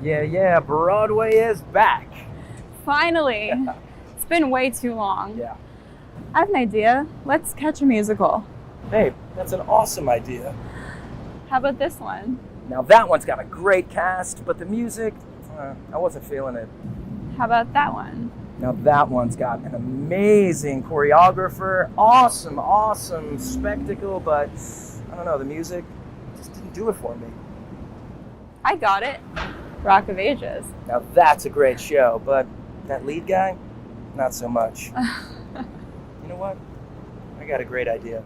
Yeah, Broadway is back. Finally. It's been way too long. Yeah. I have an idea. Let's catch a musical. Hey, that's an awesome idea. How about this one? Now that one's got a great cast, but the music, I wasn't feeling it. How about that one? Now that one's got an amazing choreographer, awesome spectacle, but I don't know, the music just didn't do it for me. I got it. Rock of Ages. Now that's a great show, but that lead guy, not so much. You know what? I got a great idea.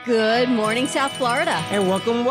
Good morning, South Florida. And welcome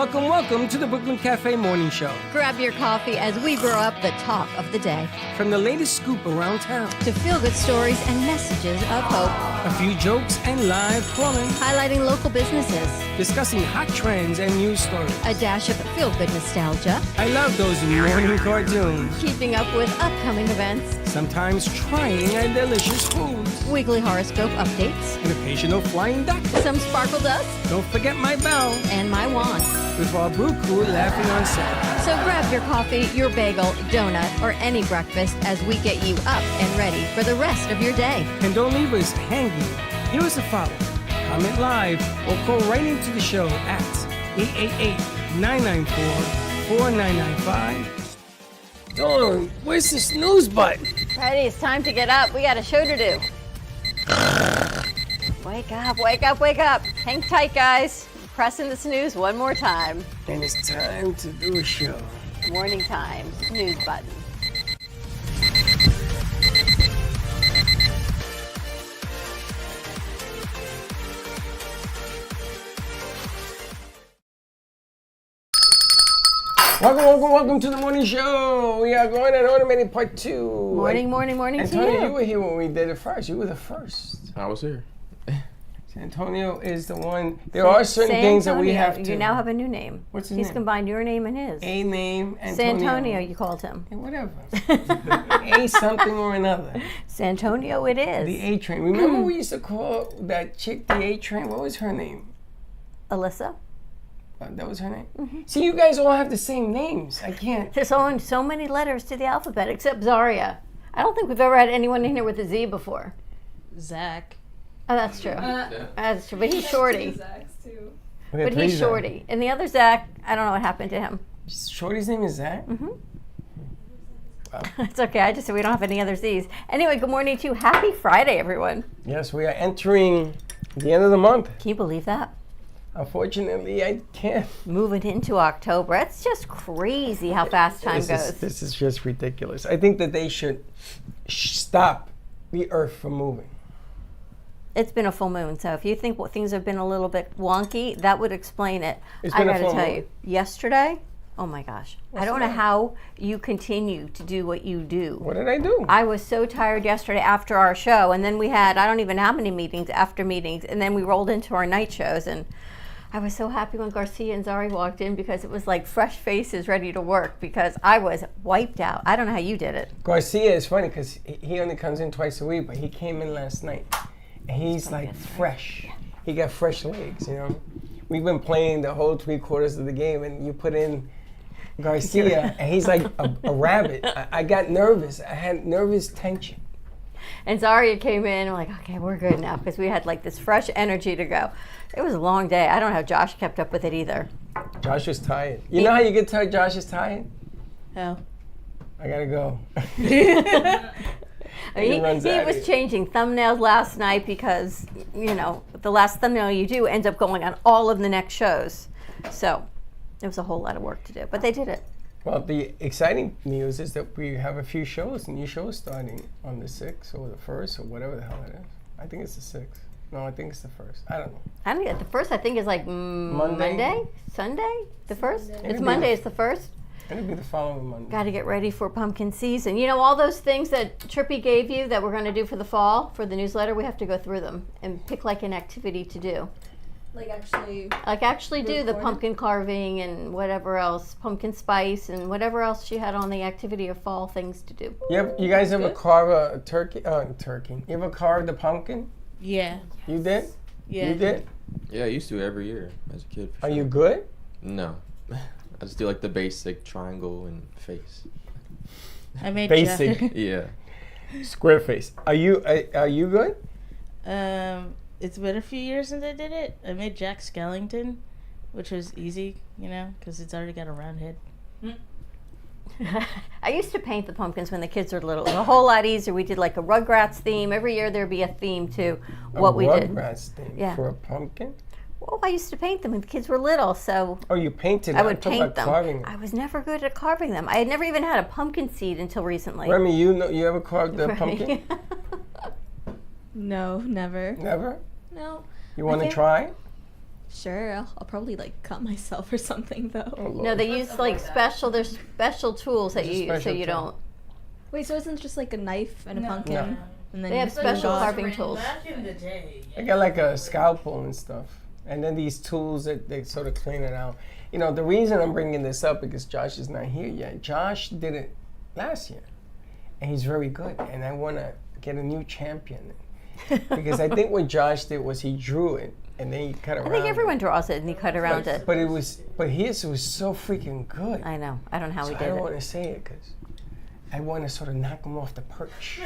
to the Brooklyn Cafe Morning Show. Grab your coffee as we brew up the talk of the day. From the latest scoop around town to feel-good stories and messages of hope. A few jokes and live calling. Highlighting local businesses. Discussing hot trends and news stories. A dash of feel-good nostalgia. I love those morning cartoons. Keeping up with upcoming events. Sometimes trying and delicious foods. Weekly horoscope updates. An occasional flying duck. Some sparkle dust. Don't forget my bell. And my wand. With our Brew Crew laughing on set. So grab your coffee, your bagel, donut, or any breakfast as we get you up and ready for the rest of your day. And don't leave us hanging. Here is a follow. Comment live or call right into the show at 888-994-4995. Dawn, where's the snooze button? Freddy, it's time to get up. We got a show to do. Wake up, wake up, wake up. Hang tight, guys. Pressing the snooze one more time. And it's time to do a show. Morning time, snooze button. Welcome to the morning show. We are going on Automated Part 2. Morning to Antonio, you. you were here when we did it first. You were the first. I was here. Antonio is the one. There are certain things that we have to. You now have a new name. What's his He's name? combined your name and his. A name, Antonio. Santonio, you called him. Yeah, whatever. A something or another. Santonio it is. The A train. Remember we used to call that chick the A train? What was her name? Alyssa. That was her name? See, you guys all have the same names. I can't. There's so many letters to the alphabet, except Zaria. I don't think we've ever had anyone in here with a Z before. Zach. Oh, that's true. That's true. But he's shorty. Zach's too. But he's shorty. And the other Zach, I don't know what happened to him. Shorty's name is Zach? It's okay. I just said we don't have any other Z's. Anyway, good morning to you. Happy Friday, everyone. Yes, we are entering the end of the month. Can you believe that? Unfortunately, I can't. Moving into October. It's just crazy how fast time goes. This is just ridiculous. I think that they should stop the earth from moving. It's been a full moon, so if you think things have been a little bit wonky, that would explain it. It's I been a gotta full tell moon. you, yesterday, oh my gosh, I don't know how you continue to do what you do. What did I do? I was so tired yesterday after our show, and then we had, I don't even know how many meetings after meetings, and then we rolled into our night shows, and I was so happy when Garcia and Zari walked in because it was like fresh faces ready to work because I was wiped out. I don't know how you did it. Garcia is funny because he only comes in twice a week, but he came in last night. And he's like fresh. He got fresh legs, you know. We've been playing the whole 3/4 of the game, and you put in Garcia, and he's like a rabbit. I got nervous. I had nervous tension. And Zaria came in and we're like, okay, we're good now because we had like this fresh energy to go. It was a long day. I don't know how Josh kept up with it either. Josh was tired. You know how you get tired? Josh is tired? How? I gotta go. He runs out of was here. changing thumbnails last night because, you know, the last thumbnail you do ends up going on all of the next shows. So it was a whole lot of work to do, but they did it. Well, the exciting news is that we have a few shows, new shows starting on the 6th or the 1st or whatever the hell it is. I think it's the 6th. No, I think it's the 1st. I don't know. I don't get the first. I think is like Monday, Sunday, the first. It'll It's be Monday. the- It's the first. It'll be the following Monday. Got to get ready for pumpkin season. You know all those things that Trippy gave you that we're going to do for the fall for the newsletter. We have to go through them and pick like an activity to do. Like actually Do the record it? pumpkin carving and whatever else, pumpkin spice and whatever else she had on the activity of fall things to do. You guys ever carve a turkey? Turkey. You ever carved a pumpkin? Yeah. You did? Yeah. You did? Yeah, I used to every year as a kid. For Are sure. you good? No. I just do like the basic triangle and face. I made Basic. Yeah. Square face. Are you good? It's been a few years since I did it. I made Jack Skellington, which was easy, you know, because it's already got a round head. I used to paint the pumpkins when the kids were little. It was a whole lot easier. We did like a Rugrats theme. Every year there'd be a theme to what we did. Rugrats thing Yeah. for a pumpkin? Well, I used to paint them when the kids were little, so Oh, you painted I them. would thought paint about them. Carving I was never good at carving them. I had never even had a pumpkin seed until recently. Remy, you ever carved a pumpkin? No, never. Never? No. You want to think- try? Sure, I'll probably like cut myself or something though. Oh, Lord. No, they use like there's special tools that There's a you use so special you tool. don't. Wait, so isn't it just like a knife and a pumpkin? No. And then They you have just special go- carving tools. Back in the day. I got like a scalpel and stuff. And then these tools that they sort of clean it out. You know, the reason I'm bringing this up because Josh is not here yet. Josh did it last year. And he's very good. And I want to get a new champion. Because I think what Josh did was he drew it and then he cut I around think everyone it. draws it and you cut around it. But his was so freaking good. I know. I don't know how So we I did don't it. want to say it because I want to sort of knock him off the perch.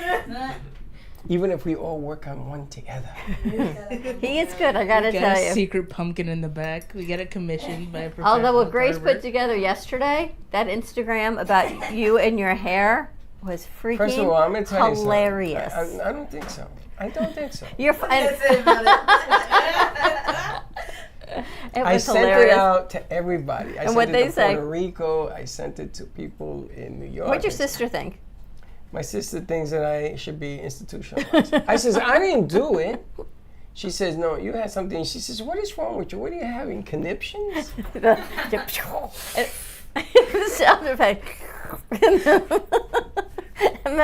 Even if we all work on one together. He is good, I gotta Got tell a you. secret pumpkin in the back. We get it commissioned by a professional Although what Grace carver. put together yesterday, that Instagram about you and your hair was freaking First of all, I'm going to tell hilarious. you something. I don't think so. I don't think so. You're fine. It I was sent hilarious. it out to everybody. I sent what'd it they to say? Puerto Rico. I sent it to people in New York. What'd your sister think? My sister thinks that I should be institutionalized. I says, I didn't do it. She says, no, you had something. She says, what is wrong with you? What are you having, conniptions? The sound effect. and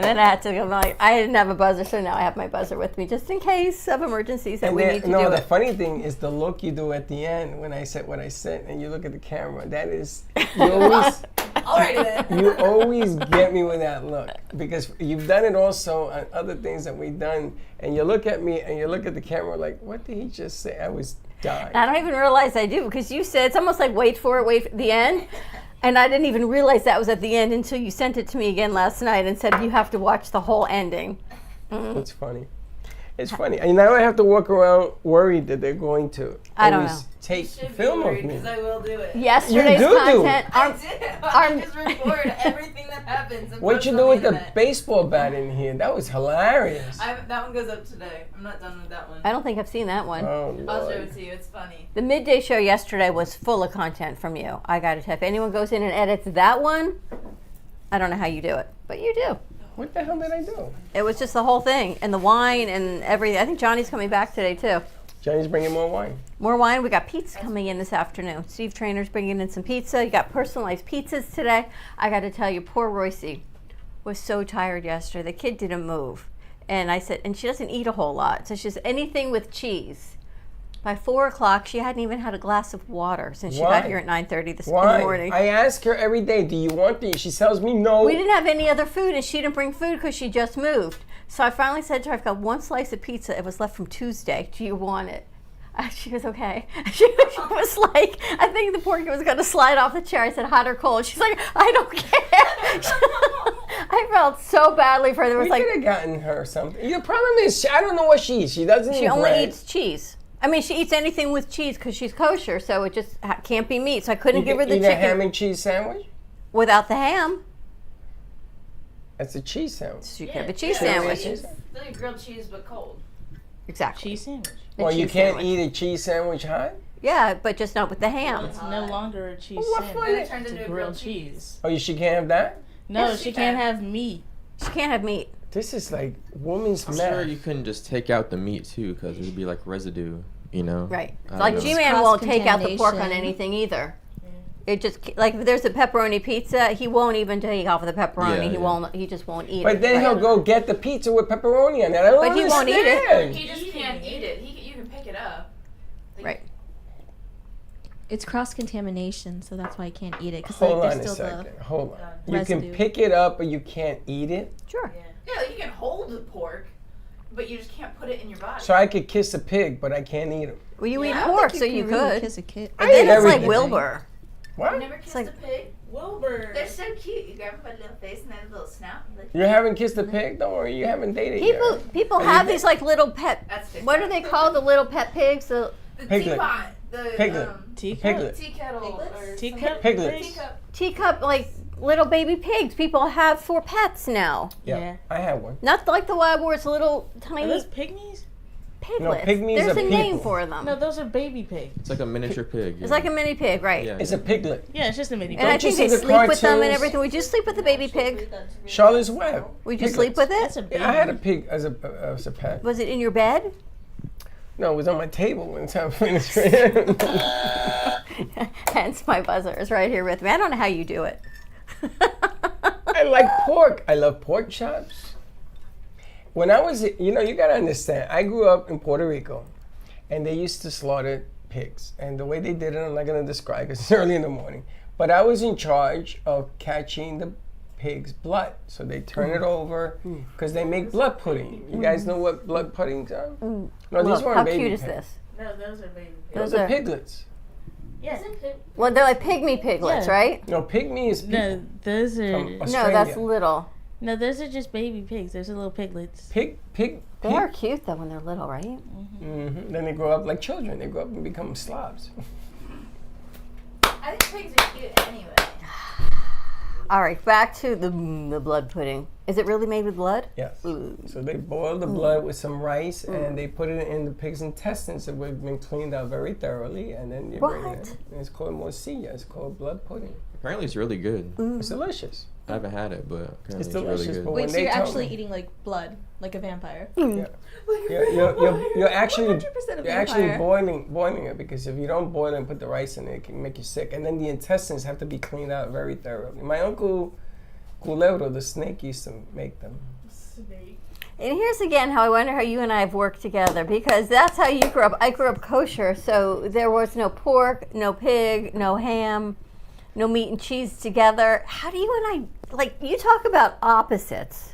then I had to go like, I didn't have a buzzer, so now I have my buzzer with me just in case of emergencies that we need to do the it. funny thing is the look you do at the end when I said what I said, and you look at the camera. That is, you always, you always get me with that look because you've done it also on other things that we've done, and you look at me and you look at the camera like, what did he just say? I was dying. I don't even realize I do because you said it's almost like wait for the end. And I didn't even realize that was at the end until you sent it to me again last night and said you have to watch the whole ending. It's funny. It's funny. And now I have to walk around worried that they're going to I don't always know. take film of me. Because I will do it. Yesterday's You do. content. I just record everything that happens. And What'd post you on do with the internet. baseball bat in here? That was hilarious. That one goes up today. I'm not done with that one. I don't think I've seen that one. Oh, I'll show Lord. it to you. It's funny. The midday show yesterday was full of content from you. I got to tell you, if anyone goes in and edits that one, I don't know how you do it, but you do. What the hell did I do? It was just the whole thing, and the wine and everything. I think Johnny's coming back today too. Johnny's bringing more wine. More wine. We got pizza coming in this afternoon. Steve Trainer's bringing in some pizza. You got personalized pizzas today. I got to tell you, poor Royce was so tired yesterday. The kid didn't move, and I said, and she doesn't eat a whole lot, so she's anything with cheese. By 4 o'clock, she hadn't even had a glass of water since she got here at 9:30 this morning. I ask her every day, do you want these? She tells me no. We didn't have any other food, and she didn't bring food because she just moved. So I finally said to her, I've got one slice of pizza. It was left from Tuesday. Do you want it? She was okay. She was like, I think the poor kid was going to slide off the chair. I said, hot or cold? She's like, I don't care. I felt so badly for her. There was We like, could have gotten her something. The problem is, I don't know what she eats. She doesn't she eat only bread. eats cheese. I mean, she eats anything with cheese because she's kosher, so it just can't be meat. So I couldn't give her the eat chicken a ham and cheese sandwich? without the ham. That's a cheese sandwich. So you could have a cheese Yeah, sandwich. It's like grilled cheese but cold. Exactly. Cheese sandwich. A Well, you cheese can't sandwich. eat a cheese sandwich hot? Yeah, but just not with the ham. It's no longer a cheese What sandwich. fun Then it is- turns It's into a a grilled cheese. Oh, she can't have that? No, Yes, she she can't can. have meat. She can't have meat. This is like woman's I'm math. sure you couldn't just take out the meat too, because it would be like residue, you know? Right. I Like don't know. G-Man won't take out the pork on Cross-contamination. anything either. It just like if there's a pepperoni pizza, he won't even take off the pepperoni. Yeah, he yeah. won't. He just won't eat But it. then Right. he'll go get the pizza with pepperoni on it. I don't But he won't eat it. understand. He just can't eat it. You can pick it up. Like, Right. It's cross contamination, so that's why I can't eat it. Because Hold like, on a there's still second. Hold on. You residue. can pick it up, but you can't eat it. Sure. Yeah, like you can hold the pork, but you just can't put it in your body. So I could kiss a pig, but I can't eat it. Well, you eat Yeah, I pork, the. so you really could. kiss a kid. But I then eat it's like everything. Wilbur. You What? never kissed like- a pig? Wilbur. They're so cute. You grab them by the little face and they have a little snout. And You haven't kissed a pig? Don't worry, you haven't dated People yet. people Are you have big? these like little pet. That's big. What are they called? The little pet pigs. The The Piglet. teapot. The Piglet. Teacup. Piglet. tea kettle. Or Teacup. Piglets. teacup. teacup like little baby pigs. People have for pets now. Yeah. I have one. Not like the wild boar. It's little Are tiny those pygmies? piglets. pygmies There's are a name people. for them. No, those are baby pigs. It's like a miniature pig. It's like a mini pig, right? Yeah. It's a piglet. Yeah, it's just a mini And I pig. Don't you think they see the sleep with them and cartoons? everything. Would you sleep with the baby pig? Charlotte's Web. Would you sleep with That's a it? baby. Yeah, I had a pig as a pet. Was it in your bed? No, it was on my table when time finished. Hence my buzzer is right here with me. I don't know how you do it. I like pork. I love pork chops. When I was, you gotta understand, I grew up in Puerto Rico, and they used to slaughter pigs. And the way they did it, I'm not gonna describe because it's early in the morning. But I was in charge of catching the pig's blood. So they turn it over because they make blood pudding. You guys know what blood puddings are? No, these Look, weren't how baby cute is pigs. this? No, those are baby pigs. Those Those are are- piglets. Yeah. Well, they're like pygmy piglets, Yeah. right? No, pygmy is people. No, those are. from No, Australia. that's little. No, those are just baby pigs. Those are little piglets. Pig. They are cute though when they're little, right? Mm-hmm. Then they grow up like children. They grow up and become slobs. I think pigs are cute anyway. All right, back to the blood pudding. Is it really made with blood? Yes. Ooh. So they boil the blood with some rice, and they put it in the pig's intestines that have been cleaned out very thoroughly, and then you bring it in. And it's called morcilla. It's called blood pudding. Apparently, it's really good. It's delicious. I haven't had it, but apparently It's it's delicious, really but good. when Wait, so they you're told actually me- eating like blood, like a vampire? Yeah. You're actually 100% a you're actually vampire. boiling it, because if you don't boil it and put the rice in it can make you sick. And then the intestines have to be cleaned out very thoroughly. My uncle Culebro, the snake, used to make them. And here's again how I wonder how you and I have worked together, because that's how you grew up. I grew up kosher, so there was no pork, no pig, no ham, no meat and cheese together. How do you and I, like, you talk about opposites,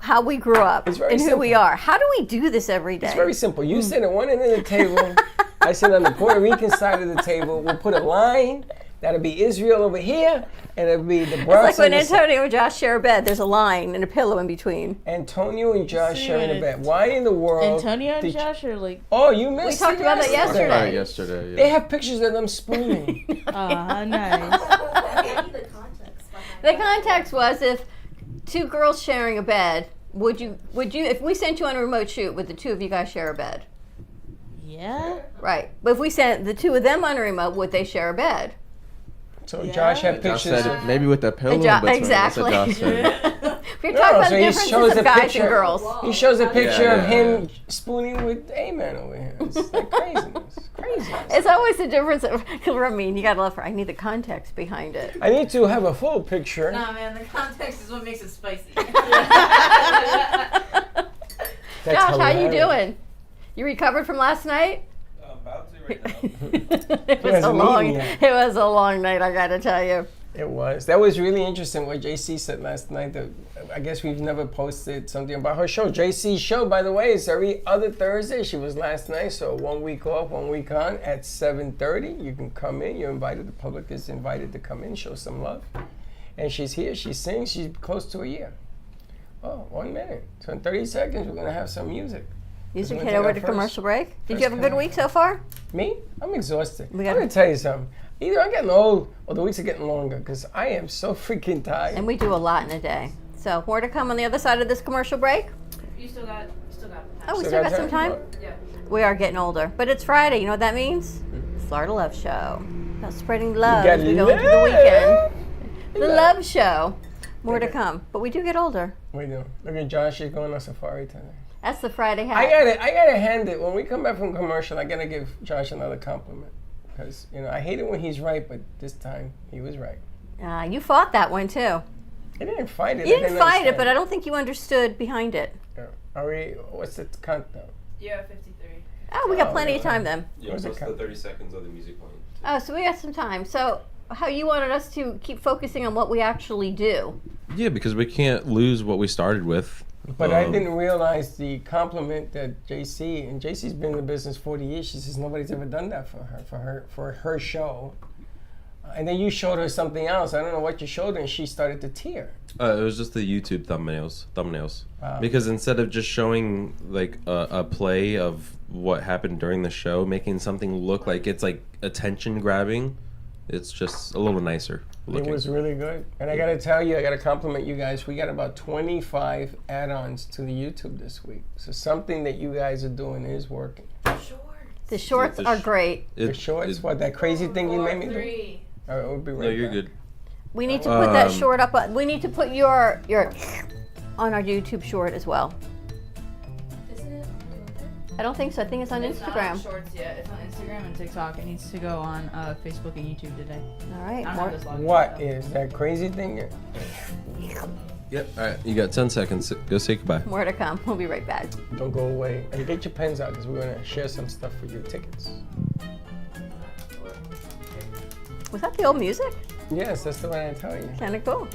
how we grew up It's and very who we simple. are. How do we do this every day? It's very simple. You sit at one end of the table, I sit on the Puerto Rican side of the table. We'll put a line. That'll be Israel over here, and it'll be the Bronx. It's like when on the side. Antonio and Josh share a bed, there's a line and a pillow in between. Antonio and Josh See sharing a what bed. Why in the world? Antonio and did you- Josh are like, Oh, you missed talked it about that I yesterday. tried yesterday. Yeah. They have pictures of them spooning. nice. I need the context behind The context was if two girls sharing a bed, would you, if we sent you on a remote shoot, would the two of you guys share a bed? Yeah. Right. But if we sent the two of them on a remote, would they share a bed? So Yeah. Josh had Josh pictures. said it, maybe with the pillow. Jo- but exactly. That's what Josh said. We're talking about so the he differences shows of a guys picture. and girls. He shows a picture Yeah, of yeah, him yeah. spooning with A-Man over here. It's like craziness. Craziness. It's always the difference of, I mean, you gotta love her. I need the context behind it. I need to have a full picture. Nah, man, the context is what makes it spicy. That's Josh, how you hilarious. doing? You recovered from last night? About to right now. It was a hasn't long, eaten yet. it was a long night, I gotta tell you. It was. That was really interesting what JC said last night. That I guess we've never posted something about her show. JC's show, by the way, is every other Thursday. She was last night, so 1 week off, 1 week on at 7:30. You can come in. You're invited. The public is invited to come in, show some love. And she's here. She sings. She's close to a year. Oh, 1 minute. So in 30 seconds, we're gonna have some music. Music We're hit gonna over take to our commercial break. Did first you have a good time. week so far? Me? I'm exhausted. We I'm got- gonna tell you something. Either I'm getting old or the weeks are getting longer because I am so freaking tired. And we do a lot in a day. So more to come on the other side of this commercial break. You still got time. Oh, we So still got guys, some time. Yeah. We are getting older, but it's Friday. You know what that means? Florida Love Show. About spreading love got as we go into the love. weekend. The Love. Love Show. More to Okay. come, but we do get older. We do. Look at Josh. She's going on safari today. That's the Friday hat. I gotta hand it. When we come back from commercial, I gotta give Josh another compliment because I hate it when he's right, but this time he was right. You fought that one too. I didn't fight it. You didn't fight it, but I don't think you understood behind it. Are we? What's the countdown? Yeah, 53. Oh, we got Oh, plenty of okay. time then. Yeah, What's it plus the count? 30 seconds of the music playing. Oh, so we got some time. So, how you wanted us to keep focusing on what we actually do? Yeah, because we can't lose what we started with. But I didn't realize the compliment that JC, and JC's been in the business 40 years. She says nobody's ever done that for her show. And then you showed her something else. I don't know what you showed her, and she started to tear. It was just the YouTube thumbnails. Wow. Because instead of just showing like a play of what happened during the show, making something look like it's like attention grabbing, it's just a little nicer looking. It was really good. And I got to tell you, I got to compliment you guys. We got about 25 add-ons to the YouTube this week. So something that you guys are doing is working. The shorts are great. The shorts, what, that crazy thing you made me do? 3. All right, we'll be right No, you're back. good. We need to put that short up. We need to put your on our YouTube short as well. Isn't it? I don't think so. I think it's on It's not on Instagram. Shorts yet. It's on Instagram and TikTok. It needs to go on Facebook and YouTube today. All right. I don't More, have this logged in, What though. is that crazy thing? Yep. All right, you got 10 seconds. Go say goodbye. more to come. We'll be right back. Don't go away. And get your pens out because we're going to share some stuff for your tickets. Was that the old music? Yes, that's the one I tell you. Kind of cool.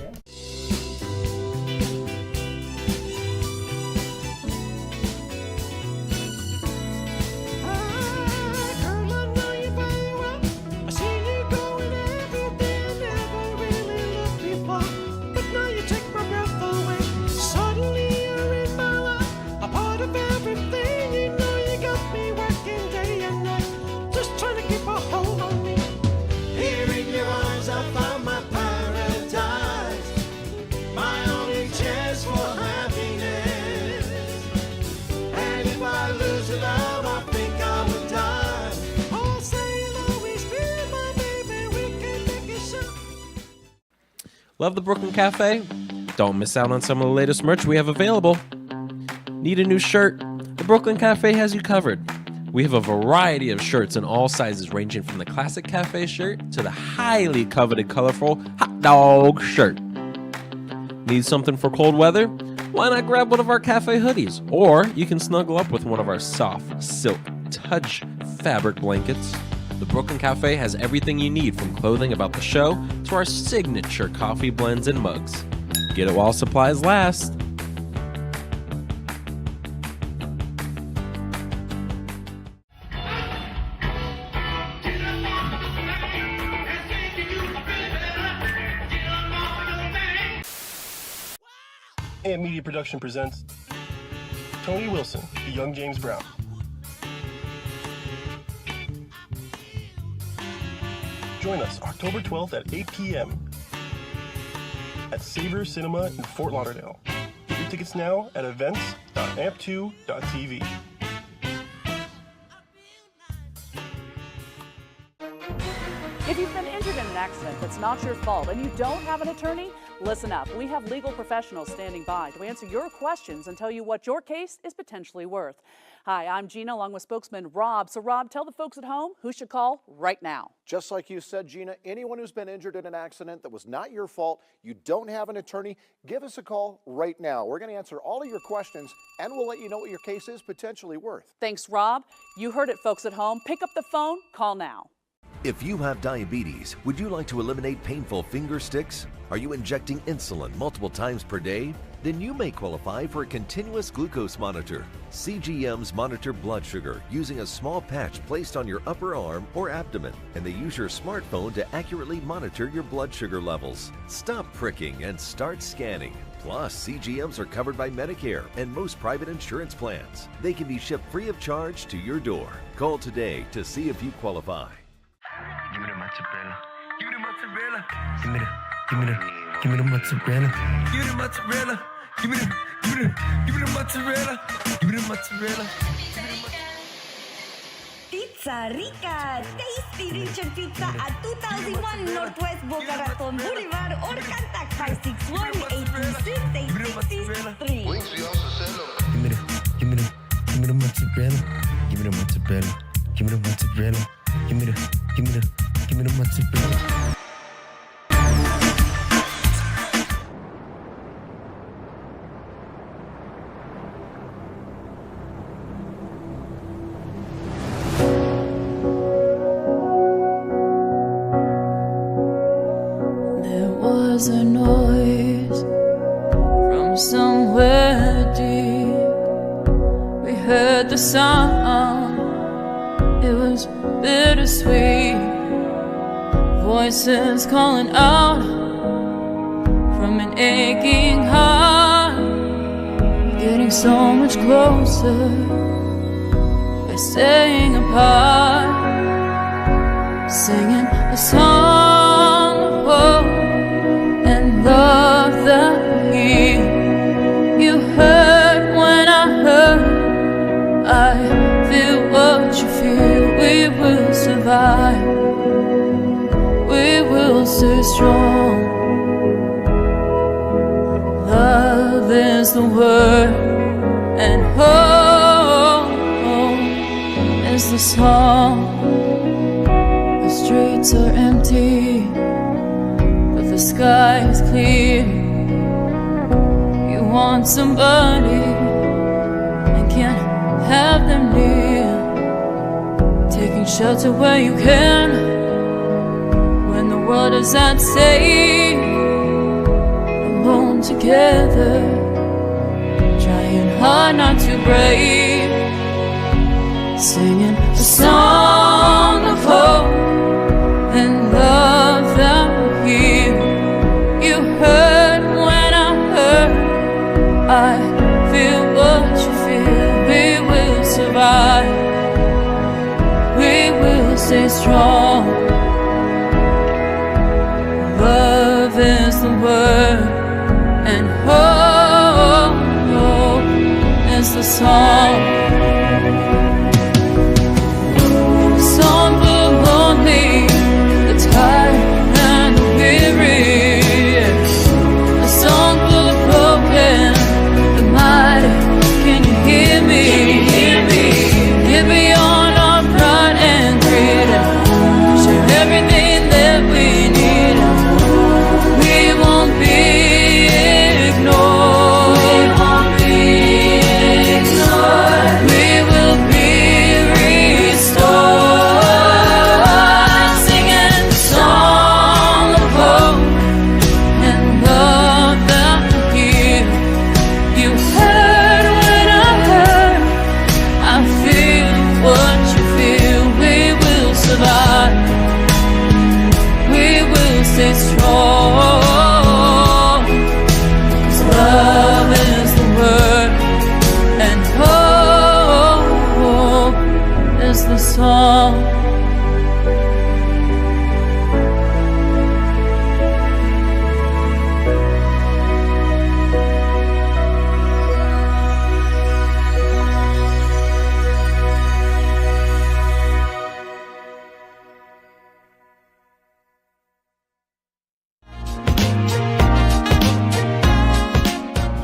Love the Brooklyn Cafe? Don't miss out on some of the latest merch we have available. Need a new shirt? The Brooklyn Cafe has you covered. We have a variety of shirts in all sizes, ranging from the classic cafe shirt to the highly coveted colorful hot dog shirt. Need something for cold weather? Why not grab one of our cafe hoodies? Or you can snuggle up with one of our soft silk touch fabric blankets. The Brooklyn Cafe has everything you need, from clothing about the show to our signature coffee blends and mugs. Get it while supplies last. AM Media Production presents Tony Wilson, the Young James Brown. Join us October 12th at 8 p.m. at Savor Cinema in Fort Lauderdale. Get your tickets now at events.amp2.tv. If you've been injured in an accident that's not your fault and you don't have an attorney, listen up. We have legal professionals standing by to answer your questions and tell you what your case is potentially worth. Hi, I'm Gina, along with spokesman Rob. So Rob, tell the folks at home who should call right now. Just like you said, Gina, anyone who's been injured in an accident that was not your fault, you don't have an attorney, give us a call right now. We're going to answer all of your questions and we'll let you know what your case is potentially worth. Thanks, Rob. You heard it, folks at home. Pick up the phone, call now. If you have diabetes, would you like to eliminate painful finger sticks? Are you injecting insulin multiple times per day? Then you may qualify for a continuous glucose monitor. CGMs monitor blood sugar using a small patch placed on your upper arm or abdomen, and they use your smartphone to accurately monitor your blood sugar levels. Stop pricking and start scanning. Plus, CGMs are covered by Medicare and most private insurance plans. They can be shipped free of charge to your door. Call today to see if you qualify. Give me the mozzarella. Give me the mozzarella. Give me the mozzarella. Give me the mozzarella. Give me the mozzarella. Give me the mozzarella. Pizza Rica, tasty Richard Pizza at 2001 Northwest Boca Raton Boulevard or contact 561-826-8663. Give me the mozzarella. Give me the mozzarella. Give me the mozzarella. Give me the mozzarella. There was a noise from somewhere deep. We heard the sound. It was bittersweet. Voices calling out from an aching heart. Getting so much closer. We're staying apart. Singing a song of hope and love that you heard when I heard. I feel what you feel. We will survive. We will stay strong. Love is the word, and hope is the song. The streets are empty, but the sky is clear. You want somebody and can't have them near. Taking shelter where you can when the world is at stake. Alone together, trying hard not to break. Singing a song of hope and love that will heal. You heard when I heard. I feel what you feel. We will survive. We will stay strong. Love is the word, and hope is the song. Song for the lonely, the tired and the weary. the song.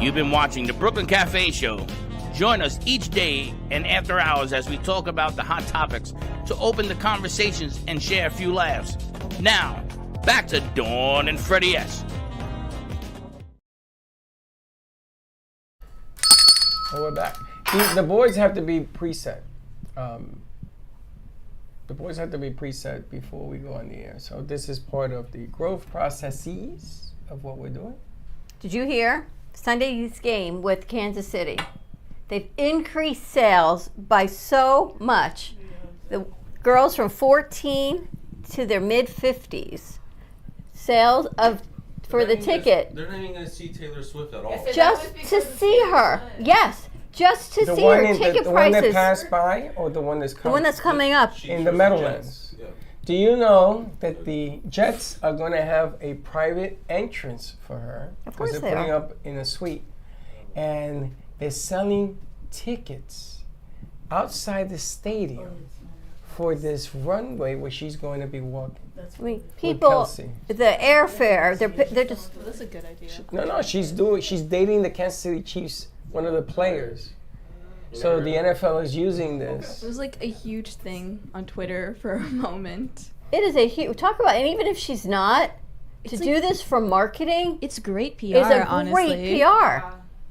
You've been watching the Brooklyn Cafe Show. Join us each day and after hours as we talk about the hot topics to open the conversations and share a few laughs. Now, back to Dawn and Freddy S. Oh, we're back. The boards have to be preset. The boards have to be preset before we go on the air. So this is part of the growth processes of what we're doing. Did you hear? Sunday's game with Kansas City. They've increased sales by so much. The girls from 14 to their mid-50s. Sales of for the ticket. They're not even going to see Taylor Swift at all. Just to see her. Yes. Just to see her. Ticket the prices. one that passed by or the one that's coming? The one that's coming up. In the Meadowlands. Do you know that the Jets are going to have a private entrance for her? Of course they're they putting are. up in a suite. And they're selling tickets outside the stadium for this runway where she's going to be walking. I mean, people, the airfare, they're just. That's a good idea. No, she's dating the Kansas City Chiefs, one of the players. So the NFL is using this. It was like a huge thing on Twitter for a moment. It is a huge, talk about, and even if she's not, to do this for marketing. It's great PR, Is a honestly. great PR.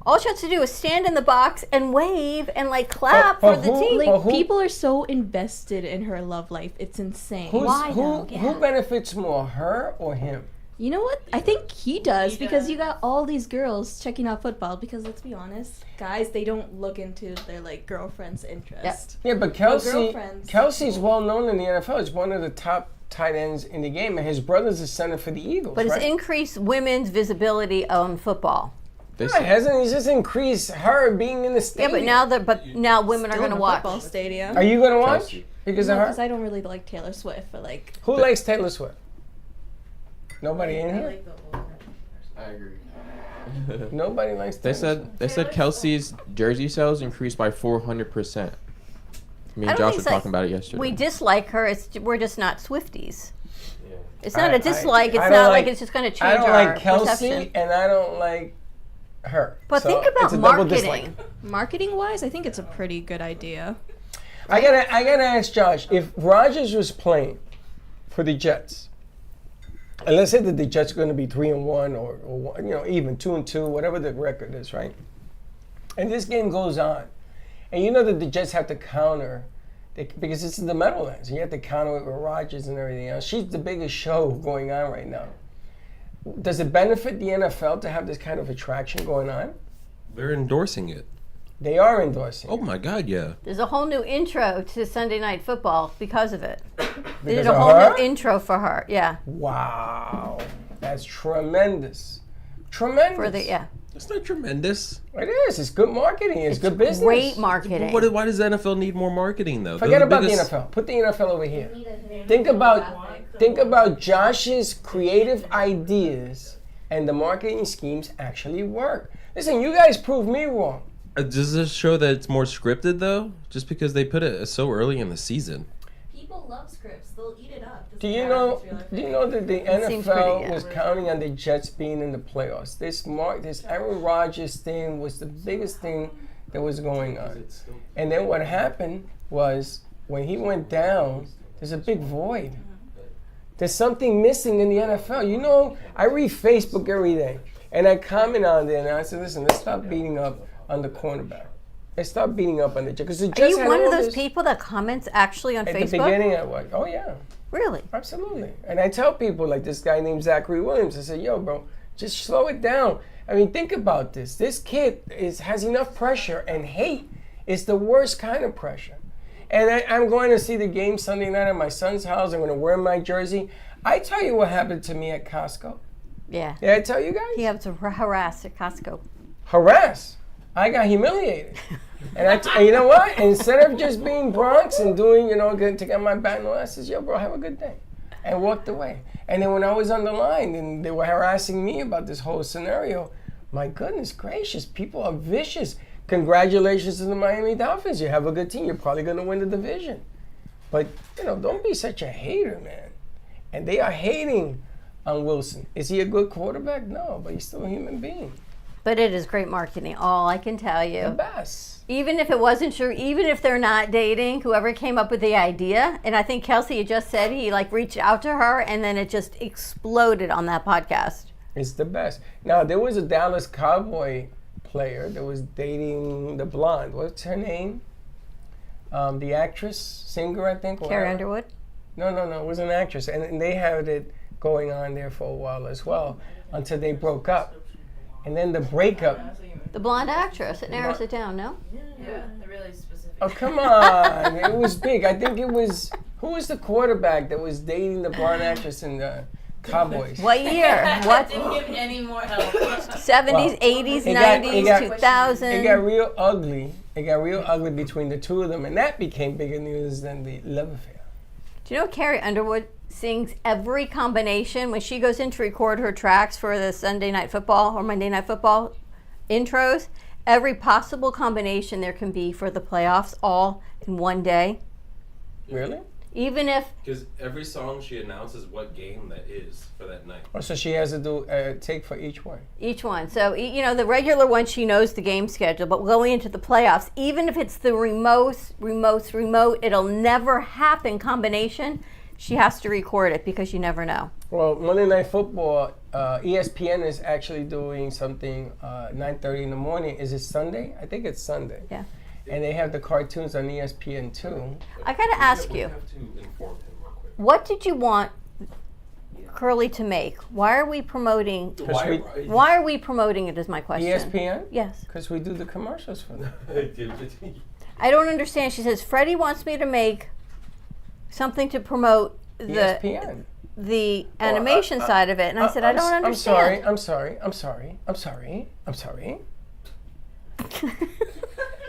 All she has to do is stand in the box and wave and like clap for the team. Like, people are so invested in her love life. It's insane. Who benefits more, her or him? You know what? I think he does because you got all these girls checking out football because let's be honest, guys, they don't look into their like girlfriend's interest. Yeah, but Kelsey's well known in the NFL. He's one of the top tight ends in the game, and his brother's a center for the Eagles. But it's increased women's visibility on football. No, it hasn't. It's just increased her being in the stadium. Yeah, but now women are going to watch. Football stadium. Are you going to watch because of her? Because I don't really like Taylor Swift, but like. Who likes Taylor Swift? Nobody in here. I agree. Nobody likes. They said Kelsey's jersey sales increased by 400%. Me and Josh were talking about it yesterday. We dislike her. We're just not Swifties. Yeah. It's not a dislike. It's I not don't like it's just going to change our I don't like Kelsey, perception. and I don't like her. But So think it's about a double marketing. dislike. Marketing-wise, I think it's a pretty good idea. I gotta ask Josh, if Rodgers was playing for the Jets, and let's say that the Jets are going to be 3-1 or even 2-2, whatever the record is, right? And this game goes on, and you know that the Jets have to counter because this is the Meadowlands, and you have to counter it with Rodgers and everything else. She's the biggest show going on right now. Does it benefit the NFL to have this kind of attraction going on? They're endorsing it. They are endorsing. Oh my God, yeah. There's a whole new intro to Sunday Night Football because of it. They did Because a of whole her? new intro for her. Yeah. Wow, that's tremendous. Tremendous. For the It's not tremendous. It is. It's good marketing. It's good business. Great marketing. Why does the NFL need more marketing though? Forget They're about biggest- the NFL. Put the NFL over here. Think about Josh's creative ideas and the marketing schemes actually work. Listen, you guys proved me wrong. Does this show that it's more scripted though? Just because they put it so early in the season. People love scripts. They'll eat it up. Do you know that the seems NFL pretty, was counting on the Jets being in the playoffs? This Aaron Rodgers thing was the biggest thing that was going on. And then what happened was when he went down, there's a big void. There's something missing in the NFL. You know, I read Facebook every day, and I comment on there, and I said, listen, let's stop beating up on the cornerback. Let's stop beating up on the Jets. Are you one of those people that comments actually on at Facebook? the beginning, oh yeah. Really? Absolutely. And I tell people, like this guy named Zachary Williams, I say, yo, bro, just slow it down. I mean, think about this. This kid has enough pressure, and hate is the worst kind of pressure. And I'm going to see the game Sunday night at my son's house. I'm going to wear my jersey. I tell you what happened to me at Costco. Yeah. Did I tell you guys? He had to harass at Costco. Harass? I got humiliated. And you know what? Instead of just being Bronx and doing, taking out my bat and all that, I says, yo, bro, have a good day. And walked away. And then when I was on the line and they were harassing me about this whole scenario, my goodness gracious, people are vicious. Congratulations to the Miami Dolphins. You have a good team. You're probably going to win the division. But, don't be such a hater, man. And they are hating on Wilson. Is he a good quarterback? No, but he's still a human being. But it is great marketing, all I can tell you. The best. Even if it wasn't true, even if they're not dating, whoever came up with the idea, and I think Kelsey had just said he reached out to her and then it just exploded on that podcast. It's the best. Now, there was a Dallas Cowboy player that was dating the blonde. What's her name? The actress, singer, I think. Carrie Underwood? No. It was an actress. And they had it going on there for a while as well until they broke up. And then the breakup. The blonde actress. It narrows it down, no? Yeah, they're really specific. Oh, come on. It was big. I think it was, who was the quarterback that was dating the blonde actress in the Cowboys? What year? What? Didn't give any more help. 70s, 80s, 90s, 2000s. It got real ugly. It got real ugly between the two of them. And that became bigger news than the love affair. Do you know Carrie Underwood sings every combination when she goes in to record her tracks for the Sunday Night Football or Monday Night Football intros? Every possible combination there can be for the playoffs, all in one day. Really? Even if... Because every song she announces what game that is for that night. Oh, so she has to do a take for each one? Each one. So, the regular one, she knows the game schedule, but going into the playoffs, even if it's the remote, it'll never happen combination, she has to record it because you never know. Well, Monday Night Football, ESPN is actually doing something 9:30 in the morning. Is it Sunday? I think it's Sunday. Yeah. And they have the cartoons on ESPN too. I got to ask you, what did you want Curly to make? Why are we promoting? Why are we promoting it? Is my question. ESPN? Yes. Because we do the commercials for them. I don't understand. She says Freddie wants me to make something to promote ESPN. The animation side of it, and I said I don't understand. I'm sorry.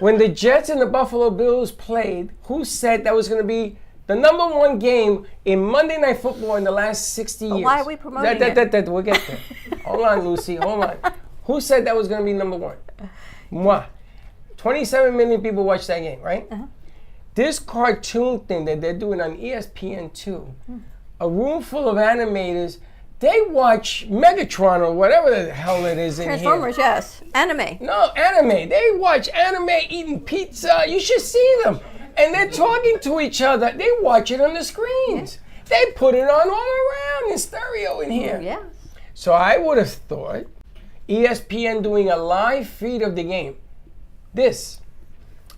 When the Jets and the Buffalo Bills played, who said that was going to be the number one game in Monday Night Football in the last 60 years? Why are we promoting it? We'll get there. Hold on, Lucy. Hold on. Who said that was going to be number one? Moi. 27 million people watched that game, right? Uh-huh. This cartoon thing that they're doing on ESPN2, a room full of animators, they watch Megatron or whatever the hell it is in here. Transformers, yes. Anime. No, anime. They watch anime eating pizza. You should see them. And they're talking to each other. They watch it on the screens. They put it on all around in stereo in here. Yeah. So I would have thought ESPN doing a live feed of the game.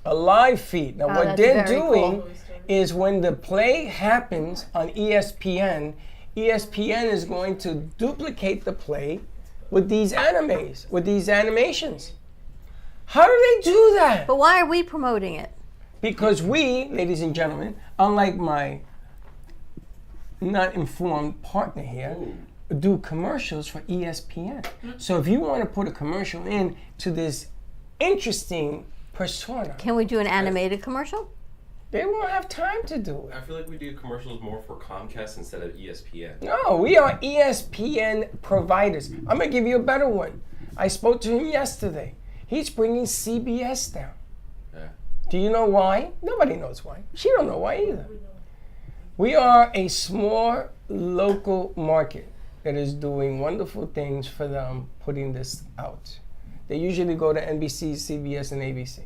A live feed. Now what they're doing is when the play happens on ESPN, ESPN is going to duplicate the play with these animations. How do they do that? But why are we promoting it? Because we, ladies and gentlemen, unlike my not informed partner here, do commercials for ESPN. So if you want to put a commercial in to this interesting persona. Can we do an animated commercial? They won't have time to do it. I feel like we do commercials more for Comcast instead of ESPN. No, we are ESPN providers. I'm going to give you a better one. I spoke to him yesterday. He's bringing CBS down. Yeah. Do you know why? Nobody knows why. She don't know why either. We are a small local market that is doing wonderful things for them putting this out. They usually go to NBC, CBS, and ABC.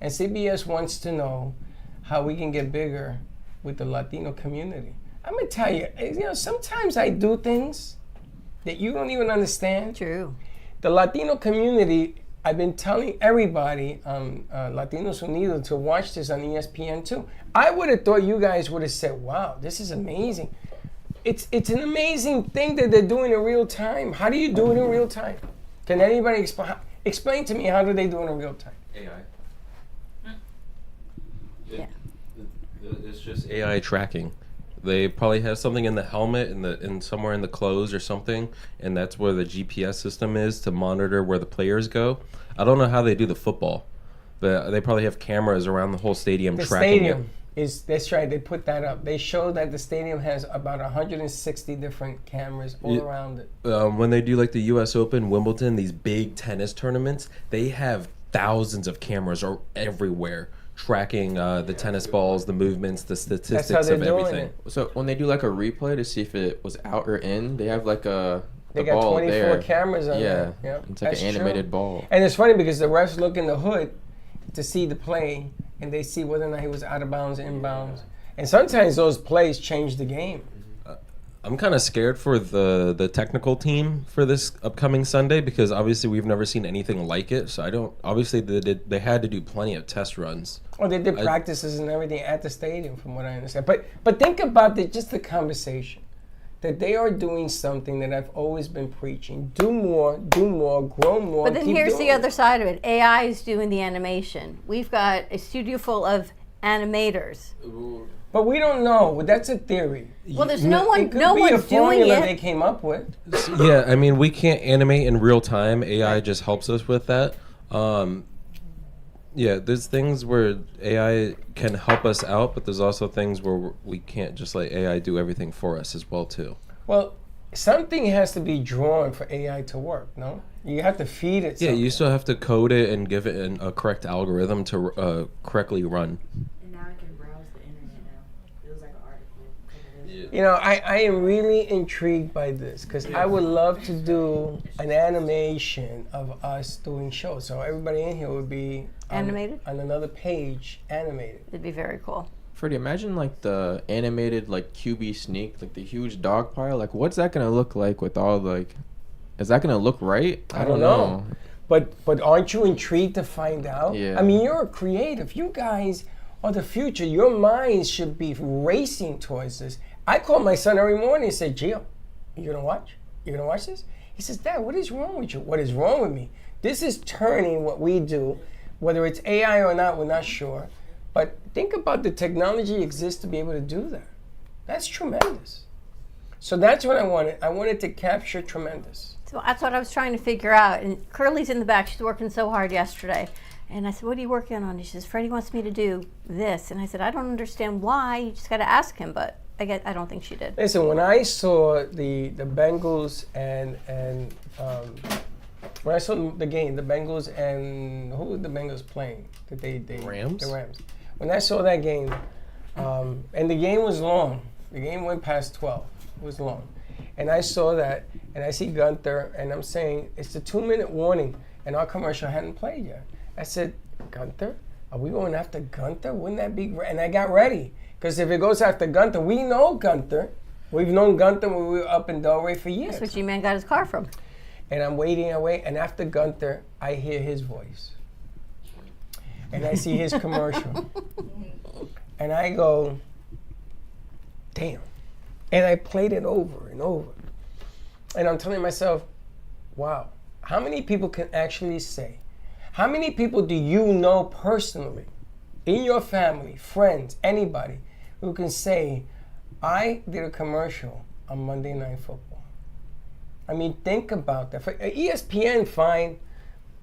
And CBS wants to know how we can get bigger with the Latino community. I'm gonna tell you, sometimes I do things that you don't even understand. True. The Latino community, I've been telling everybody, Latinos Unidos, to watch this on ESPN too. I would have thought you guys would have said, wow, this is amazing. It's an amazing thing that they're doing in real time. How do you do it in real time? Can anybody explain to me how do they do it in real time? AI. Yeah. It's just AI tracking. They probably have something in the helmet in somewhere in the clothes or something, and that's where the GPS system is to monitor where the players go. I don't know how they do the football. but they probably have cameras around the whole stadium The tracking stadium that's right. They put that up. They show that the stadium has about 160 different cameras all around it. When they do like the U.S. Open, Wimbledon, these big tennis tournaments, they have thousands of cameras everywhere tracking the tennis balls, the movements, the statistics of everything. So when they do like a replay to see if it was out or in, they have like the They got ball 24 there. cameras on there. Yeah, Yep. it's like That's an animated true. ball. And it's funny because the refs look in the hood to see the play, and they see whether or not he was out of bounds, inbounds. And sometimes those plays change the game. I'm kind of scared for the technical team for this upcoming Sunday because obviously we've never seen anything like it. So I don't. Obviously they had to do plenty of test runs. Oh, they did practices and everything at the stadium, from what I understand. But think about just the conversation that they are doing something that I've always been preaching: do more, grow more. But then here's the other side of it: AI is doing the animation. We've got a studio full of animators. But we don't know. That's a theory. Well, there's no one It could be a doing formula it. they came up with. Yeah, I mean we can't animate in real time. AI just helps us with that. Yeah, there's things where AI can help us out, but there's also things where we can't just let AI do everything for us as well too. Well, something has to be drawn for AI to work, no? You have to feed it Yeah, something. you still have to code it and give it a correct algorithm to correctly run. And now I can browse the internet now. It was like an article. You know, I am really intrigued by this because I would love to do an animation of us doing shows. So everybody in here would be Animated? on another page, animated. It'd be very cool. Freddie, imagine like the animated like QB sneak, like the huge dog pile. Like, what's that gonna look like with all like? Is that gonna look right? I don't know. But aren't you intrigued to find out? Yeah. I mean, you're creative. You guys are the future. Your minds should be racing towards this. I call my son every morning and say, Gio, you gonna watch? You gonna watch this? He says, Dad, what is wrong with you? What is wrong with me? This is turning what we do, whether it's AI or not, we're not sure. But think about the technology exists to be able to do that. That's tremendous. So that's what I wanted. I wanted to capture tremendous. So that's what I was trying to figure out. And Curly's in the back. She's working so hard yesterday. And I said, what are you working on? She says, Freddie wants me to do this. And I said, I don't understand why. You just got to ask him. But I don't think she did. Listen, when I saw the Bengals and when I saw the game, the Bengals and who were the Bengals playing? Rams? The Rams. When I saw that game, and the game was long. The game went past 12. It was long. And I saw that, and I see Gunther, and I'm saying, it's the 2-minute warning, and our commercial hadn't played yet. I said, Gunther? Are we going after Gunther? Wouldn't that be great? And I got ready, because if it goes after Gunther, we know Gunther. We've known Gunther when we were up in Delray for years. That's what G-Man got his car from. And I'm waiting, and after Gunther, I hear his voice. And I see his commercial. And I go, damn. And I played it over and over. And I'm telling myself, wow, how many people can actually say, how many people do you know personally, in your family, friends, anybody, who can say, I did a commercial on Monday Night Football? I mean, think about that. For ESPN, fine.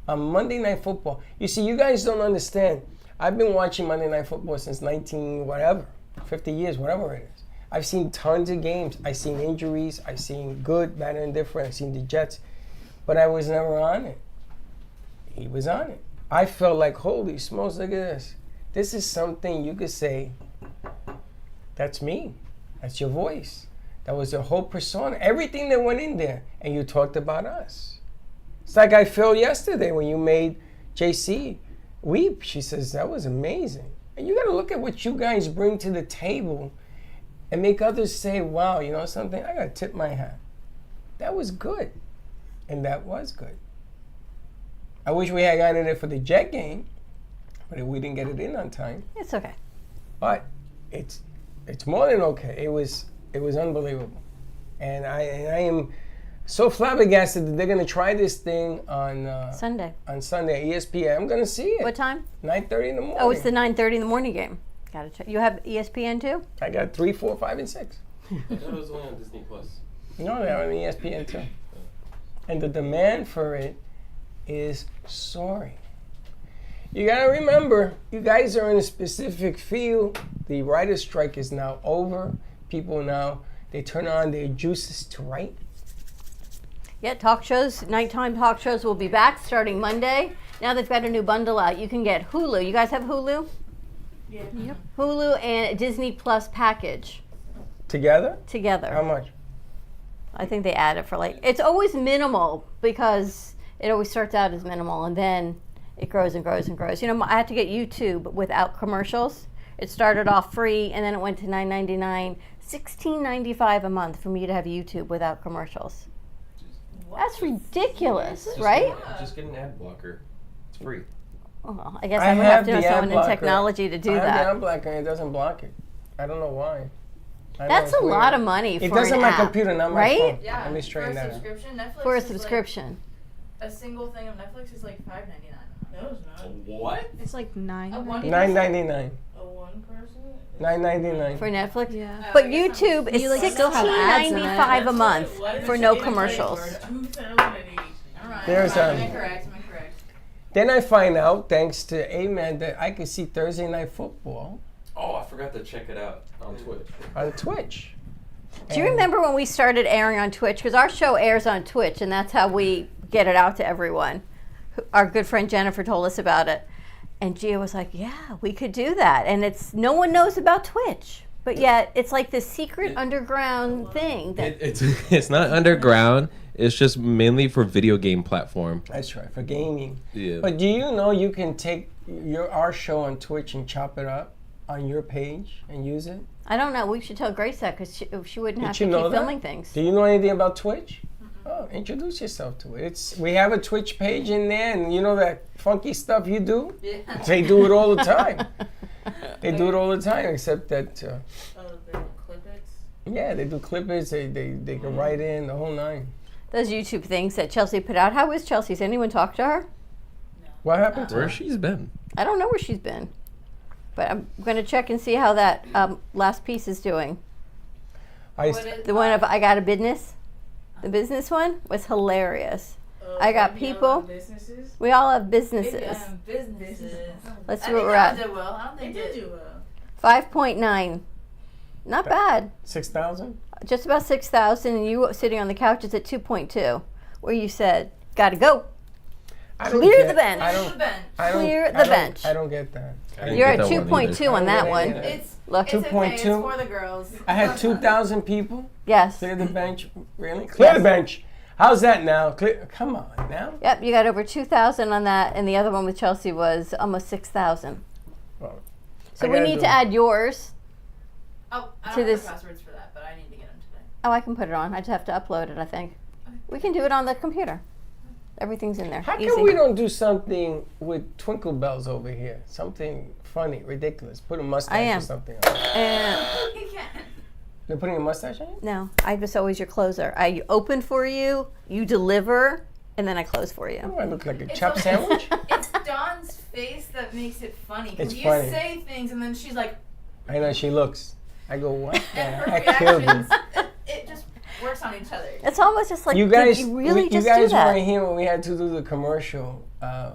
On Monday Night Football. You see, you guys don't understand. I've been watching Monday Night Football since 50 years, whatever it is. I've seen tons of games. I've seen injuries. I've seen good, bad, and indifferent. I've seen the Jets. But I was never on it. He was on it. I felt like, holy smokes, look at this. This is something you could say, that's me. That's your voice. That was your whole persona. Everything that went in there. And you talked about us. It's like I felt yesterday when you made JC weep. She says, that was amazing. And you got to look at what you guys bring to the table and make others say, wow, you know something? I got to tip my hat. That was good. And that was good. I wish we had gotten it for the Jet game, but we didn't get it in on time. It's okay. But it's more than okay. It was unbelievable. And I am so flabbergasted that they're going to try this thing on Sunday. On Sunday, ESPN. I'm going to see it. What time? 9:30 in the morning. Oh, it's the 9:30 in the morning game. Got to check. You have ESPN too? I got 3, 4, 5, and 6. I thought it was only on Disney Plus. No, they're on ESPN too. And the demand for it is soaring. You gotta remember, you guys are in a specific field. The writer's strike is now over. People now, they turn on their juices to write. Yeah, talk shows, nighttime talk shows will be back starting Monday. Now they've got a new bundle out. You can get Hulu. You guys have Hulu? Yeah. Yep. Hulu and a Disney Plus package. Together? Together. How much? I think they add it for like, it's always minimal because it always starts out as minimal and then it grows and grows and grows. You know, I had to get YouTube without commercials. It started off free and then it went to $9.99, $16.95 a month for me to have YouTube without commercials. That's ridiculous, right? Just get an ad blocker. It's free. Oh, I guess I would have to know someone in technology to do I have that. the ad blocker and it doesn't block it. I don't know why. That's a lot of money it for does an on my app, computer, not my right? phone. Yeah. Let me straighten for a that out. subscription, Netflix For a is subscription. Like, a single thing of Netflix is like $5.99. No, it's not. What? It's like $9. $9.99. A one person? $9.99. For Netflix? Yeah. But YouTube is You, like, still have ads in it. $16.95 a month for no commercials. There's I'm incorrect. I'm incorrect. Then I find out, thanks to Amen, that I could see Thursday Night Football Oh, I forgot to check it out on Twitch. on Twitch. Do you remember when we started airing on Twitch? Because our show airs on Twitch, and that's how we get it out to everyone. Our good friend Jennifer told us about it. And Gia was like, yeah, we could do that. And it's no one knows about Twitch. But yet, it's like this secret underground thing. That It's not underground. It's just mainly for video game platform. That's right, for gaming. Yeah. But do you know you can take our show on Twitch and chop it up on your page and use it? I don't know. We should tell Grace that because she wouldn't have Did to you keep know that? filming things. Do you know anything about Twitch? Oh, introduce yourself to it. We have a Twitch page in there, and you know that funky stuff you do? Yeah. They do it all the time. They do it all the time, except that... Oh, they clip it? yeah, they do clippers, they can write in, the whole nine. Those YouTube things that Chelsea put out. How is Chelsea? Has anyone talked to her? What happened to her? Where she's been? I don't know where she's been. But I'm going to check and see how that last piece is doing. The one of I Got a Business. The business one was hilarious. I got people. Businesses? We all have businesses. Businesses. Let's see I what think we're that at. one did well. I don't think They did it do well. 5.9. Not bad. 6,000? Just about 6,000. And you sitting on the couch is at 2.2, where you said, "Gotta go." Clear the bench. Clear the bench. I don't get that. You're at 2.2 on that one. Look, It's okay. It's for the girls. I had 2,000 people. Yes. Clear the bench. Really? Clear the bench. How's that now? Come on now. Yep, you got over 2,000 on that, and the other one with Chelsea was almost 6,000. Well, So we need to add yours. Oh, I to don't this. have the passwords for that, but I need to get them today. Oh, I can put it on. I just have to upload it, I think. We can do it on the computer. Everything's in there. How Easy. come we don't do something with twinkle bells over here? Something funny, ridiculous. Put a mustache or something on. They're putting a mustache on you? No, I'm just always your closer. I open for you, you deliver, and then I close for you. Oh, I look like a chop sandwich? It's Dawn's face that makes it funny. Because It's you funny. say things and then she's like, I know, she looks. I go, what? and her I killed you. reactions, it just works on each other. It's almost just like, You guys, did you really you just guys do that? weren't here when we had to do the commercial,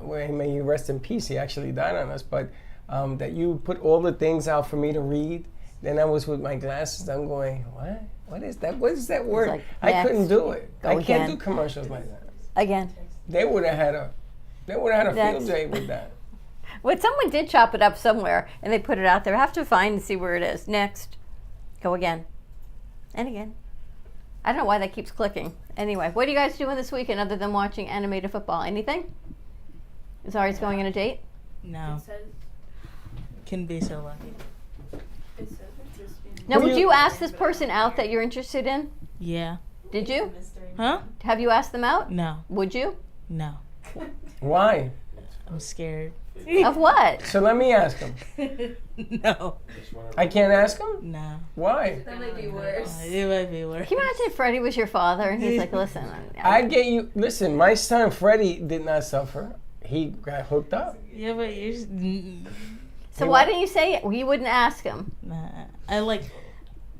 where may he rest in peace. He actually died on us, but that you put all the things out for me to read. Then I was with my glasses. I'm going, what? What is that? What is that word? like, I couldn't do it. Go I again. can't do commercials like that. Again. They would have had a field Next. day with that. Well, someone did chop it up somewhere, and they put it out there. I have to find and see where it is. Next. Go again. And again. I don't know why that keeps clicking. Anyway, what are you guys doing this weekend other than watching animated football? Anything? Zari's going on a date? No. Can be so lucky. Now, would you ask this person out that you're interested in? Yeah. Did you? Huh? Have you asked them out? No. Would you? No. Why? I'm scared. Of what? So let me ask him. No. I can't ask him? No. Why? That might be worse. It might be worse. Can you imagine if Freddie was your father and he's like, listen. I get you. Listen, my son Freddie did not suffer. He got hooked up. Yeah, but you're. So why didn't you say it? You wouldn't ask him. Nah.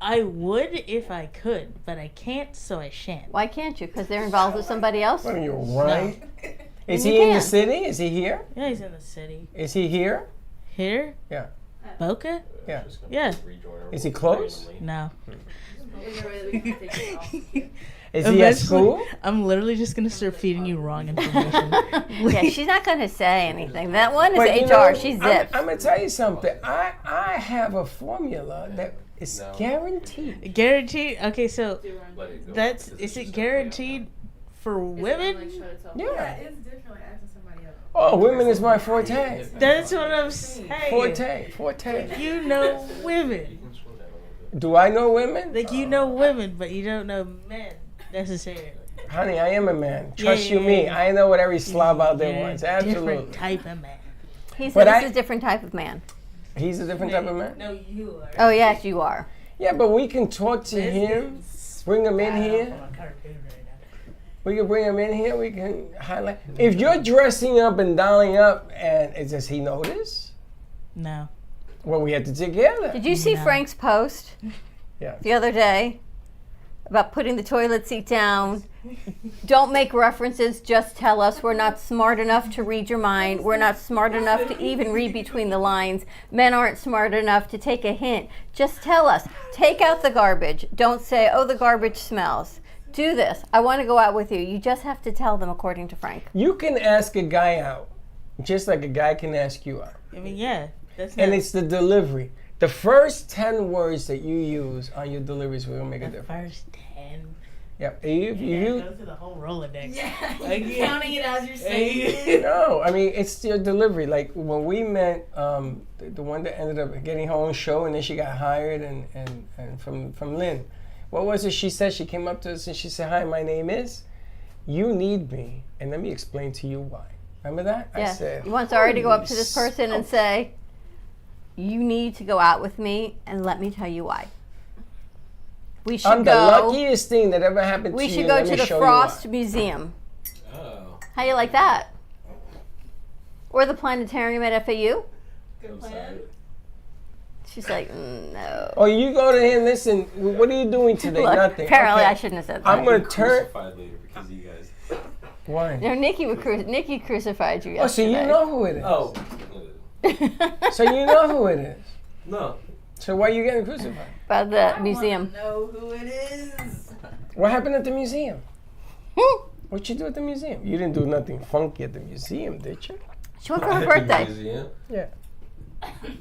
I would if I could, but I can't, so I shan't. Why can't you? Because they're involved with somebody else? What are you, right? Is And he you in the can. city? Is he here? Yeah, he's in the city. Is he here? Here? Yeah. Boca? Yeah. Yeah. Is he close? No. Is he at Eventually, school? I'm literally just gonna start feeding you wrong information. Yeah, she's not going to say anything. That one is But you HR. know, She's zipped. I'm gonna tell you something. I have a formula that is guaranteed. Guaranteed? Okay, so is it guaranteed for women? Yeah. it's different asking somebody else. Oh, women is my forte. That's what I'm saying. Forte. You know women. Do I know women? Like you know women, but you don't know men necessarily. Honey, I am a man. Yeah, Trust yeah, you me. yeah. I know what every slob out there You're wants. a Absolutely. different type of man. He But said this is a different type of man. He's a different type of man? No, you are. Oh, yes, you are. Yeah, but we can talk to him, bring him in here. We can bring him in here. We can highlight. If you're dressing up and dolling up, and does he notice? No. Well, we had to together. Did you see Frank's post Yeah. the other day about putting the toilet seat down? Don't make references, just tell us. We're not smart enough to read your mind. We're not smart enough to even read between the lines. Men aren't smart enough to take a hint. Just tell us. Take out the garbage. Don't say, oh, the garbage smells. Do this. I want to go out with you. You just have to tell them, according to Frank. You can ask a guy out, just like a guy can ask you out. I mean, yeah. That's And not it's the delivery. The first 10 words that you use on your deliveries will make a difference. first 10. Yeah. If you Go through the whole Rolodex. Yeah, Like, you're counting it as you're saying it. No, I mean, it's your delivery. Like when we met, the one that ended up getting her own show and then she got hired and from Lynn. What was it she said? She came up to us and she said, hi, my name is, you need me. And let me explain to you why. Remember that? Yeah. I said, You want Zari to go up to "Holy this person and smokes." say, you need to go out with me, and let me tell you why. We should I'm the go. luckiest thing that ever happened We to should you. go Let to me the show you Frost why. Museum. Oh. How you like that? Or the planetarium at FAU? Good plan. She's like, no. Oh, you go to him, listen, what are you doing today? Look, Nothing. apparently Okay. I shouldn't have said that. I'm going to turn. Crucified later because of you guys. Why? No, Nikki crucified you Oh, so yesterday. you know who it is. Oh. So you know who it is. No. So why are you getting crucified? By the museum. Know who it is. What happened at the museum? What'd you do at the museum? You didn't do nothing funky at the museum, did you? She went for her birthday. Museum? Yeah.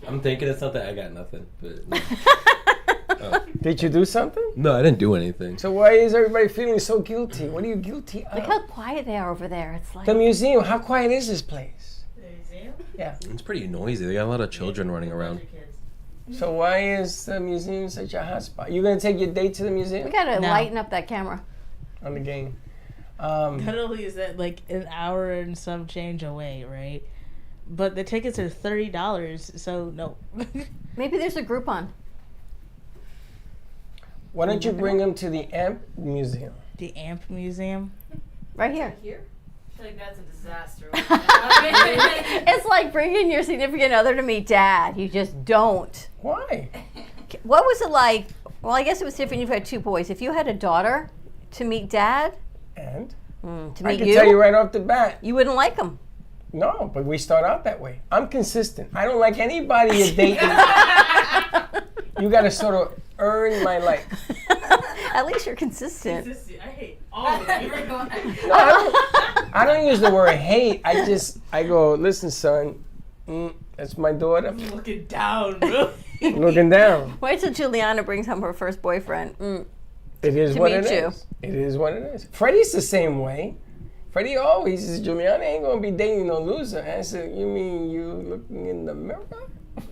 I'm thinking of something. I got nothing. But no. Did you do something? No, I didn't do anything. So why is everybody feeling so guilty? What are you guilty Look of? how quiet they are over there. It's like The museum, how quiet is this place? The museum? Yeah. It's pretty noisy. They got a lot of children running around. So why is the museum such a hot spot? You gonna take your date to the museum? we gotta No. lighten up that camera. On the game. Not only is that like an hour and some change away, right? But the tickets are $30, so no. Maybe there's a Groupon. Why don't you bring them to the AMP Museum? The AMP Museum? Right here. Here? I feel like that's a disaster. It's like bringing your significant other to meet dad. You just don't. Why? What was it like? Well, I guess it was different. You've had two boys. If you had a daughter to meet dad, And? to I meet can you, tell you right off the bat. you wouldn't like him. No, but we start out that way. I'm consistent. I don't like anybody you're dating. You gotta sort of earn my like. At least you're consistent. I hate all of you. No, I don't use the word hate. I go, listen, son, that's my daughter. I'm looking down, bro. I'm looking down. Wait till Juliana brings home her first boyfriend. It is To what meet it you. is. It is what it is. Freddie's the same way. Freddie always says, Juliana ain't gonna be dating no loser. I said, you mean you looking in the mirror?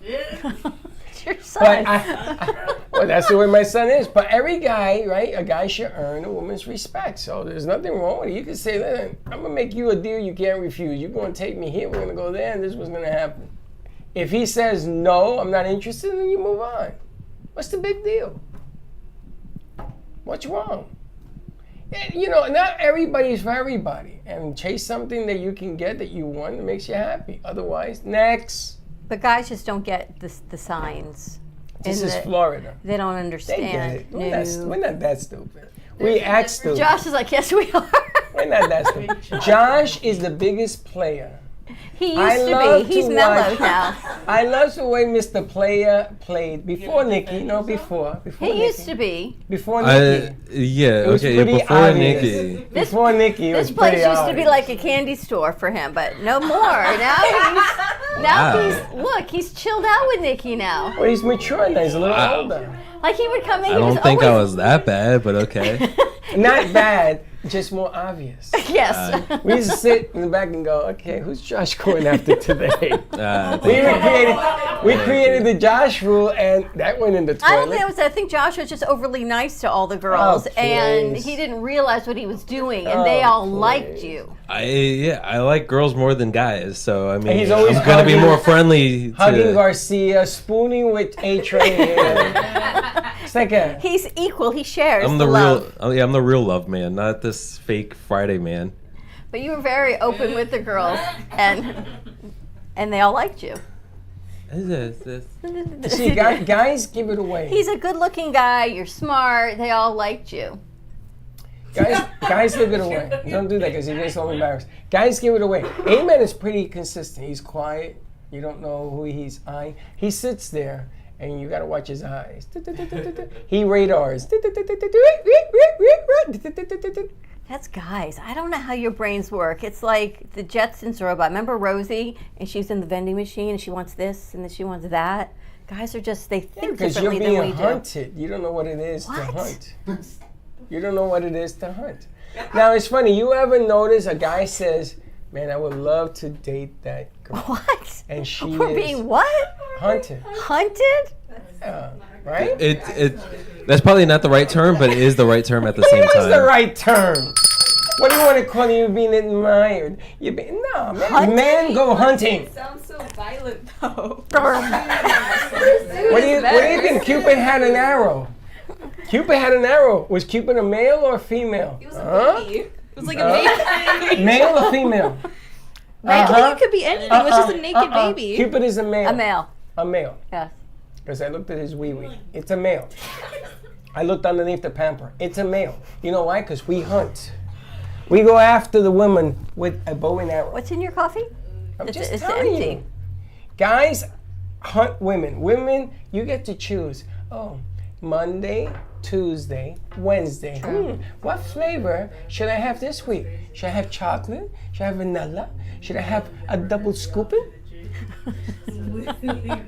It's your son. But well, that's the way my son is. But every guy, right, a guy should earn a woman's respect. So there's nothing wrong with it. You can say, listen, I'm going to make you a deal you can't refuse. You're going to take me here, we're going to go there, and this is what's going to happen. If he says, no, I'm not interested, then you move on. What's the big deal? What's wrong? You know, not everybody's for everybody. And chase something that you can get that you want that makes you happy. Otherwise, next. But guys just don't get the signs. This And is Florida. They don't They understand. get it. We're not that stupid. We act stupid. Josh is like, yes, we are. We're not that stupid. Josh is the biggest player. He used to be. He's mellowed now. I love the way Mr. Player played before Nikki. No, before He Nikki. used to be. Before Nikki. Yeah, It was okay, pretty before obvious. Nikki. Before Nikki, it was This place pretty used to be obvious. like a candy store for him, but no more. Now he's chilled out with Nikki now. Well, he's mature now. He's a little older. Like he would come in. I he was don't think I always- was that bad, but okay. Not bad, just more obvious. Yes. We used to sit in the back and go, okay, who's Josh going after today? We created the Josh rule, and that went in the toilet. I don't think it was. I think Josh was just overly nice to all the girls, Oh, and please. he didn't realize what he was doing, and they all liked you. I like girls more than guys, so I mean, he's always I'm gonna be hugging- more friendly. Hugging Garcia, spooning with A-Train. It's like a... He's equal. He shares. I'm the the love. real, I'm the real love man, not this fake Friday man. But you were very open with the girls, and they all liked you. See, guys give it away. He's a good-looking guy. You're smart. They all liked you. Guys give it away. Don't do that because he gets so embarrassed. Guys give it away. A-Man is pretty consistent. He's quiet. You don't know who he's eyeing. He sits there, and you got to watch his eyes. He radars. That's guys. I don't know how your brains work. It's like the Jetsons robot. Remember Rosie? And she's in the vending machine, and she wants this, and then she wants that. Guys are just, they think Because you're differently than we being do. hunted. You don't know what it is to hunt. You don't know what it is to hunt. Now, it's funny. You ever notice a guy says, man, I would love to date that girl. What? And she We're is being what? hunted. Hunted? Right? That's probably not the right term, but it is the right term at the same What is time. the right term? What do you want to call it? You being admired? You be no, man. Hunting? Men go hunting. It sounds so violent though. What do you think? Cupid had an arrow. Cupid had an arrow. Was Cupid a male or a female? It was a baby. It was like a baby. Male or female? It could be anything. It was just a naked baby. Cupid is a male. A male. A male. Yes. Because I looked at his wee-wee. It's a male. I looked underneath the pamper. It's a male. You know why? Because we hunt. We go after the women with a bow and arrow. What's in your coffee? I'm just it's telling empty. you. Guys hunt women. Women, you get to choose. Oh, Monday, Tuesday, Wednesday. What flavor should I have this week? Should I have chocolate? Should I have vanilla? Should I have a double scooping?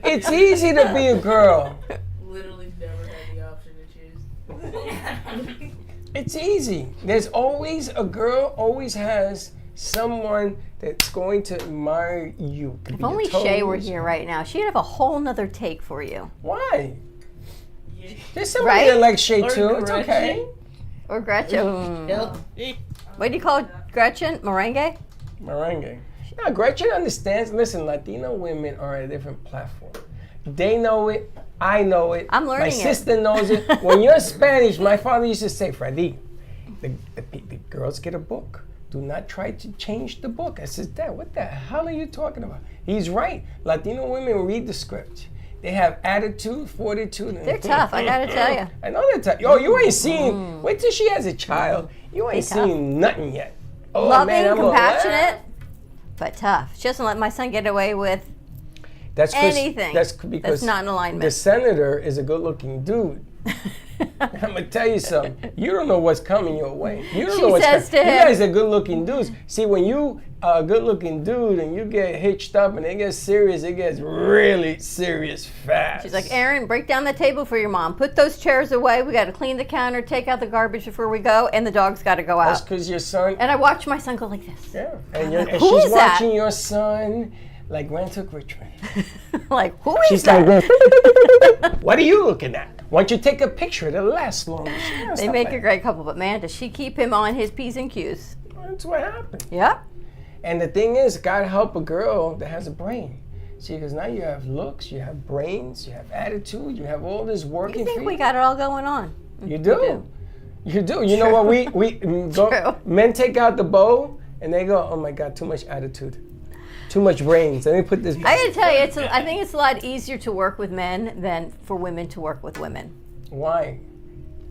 It's easy to be a girl. Literally never had the option to choose. It's easy. There's always a girl, always has someone that's going to admire you. Could If be only your Shay were toes. here right now, she'd have a whole nother take for you. Why? There's somebody that likes Shay too. It's okay. Or Gretchen. What do you call Gretchen? Merengue? Merengue. No, Gretchen understands. Listen, Latino women are a different platform. They know it. I know it. I'm learning My it. sister knows it. When you're Spanish, my father used to say, Freddy, the girls get a book. Do not try to change the book. I said, Dad, what the hell are you talking about? He's right. Latino women read the script. They have attitude, fortitude. They're tough, I gotta tell you. I know they're tough. Yo, you ain't seen, wait till she has a child. You ain't They tough. seen nothing yet. Oh, Loving, man, I'm compassionate, but tough. She doesn't let my son get away with anything That's because not in alignment. the senator is a good-looking dude. I'm gonna tell you something. You don't know what's coming your way. You don't She know what's says coming. to You him- guys are good-looking dudes. See, when you are a good-looking dude and you get hitched up and it gets serious, it gets really serious fast. She's like, Aaron, break down the table for your mom. Put those chairs away. We got to clean the counter, take out the garbage before we go, and the dog's got to go That's out. because your son. And I watch my son go like this. Yeah, and, like, and who she's is that? watching your son like Grand Took Richmond. Like, who is She's that? like, what are you looking at? Why don't you take a picture? It'll last longer. They make a great couple, but man, does she keep him on his P's and Q's. That's what happened. Yep. And the thing is, God help a girl that has a brain. See, because now you have looks, you have brains, you have attitude, you have all this working You think for we you. got it all going on? You do. You do. You know what? We go, men take out the bow and they go, oh my God, too much attitude. Too much brains. Let me put this. I gotta tell you, I think it's a lot easier to work with men than for women to work with women. Why?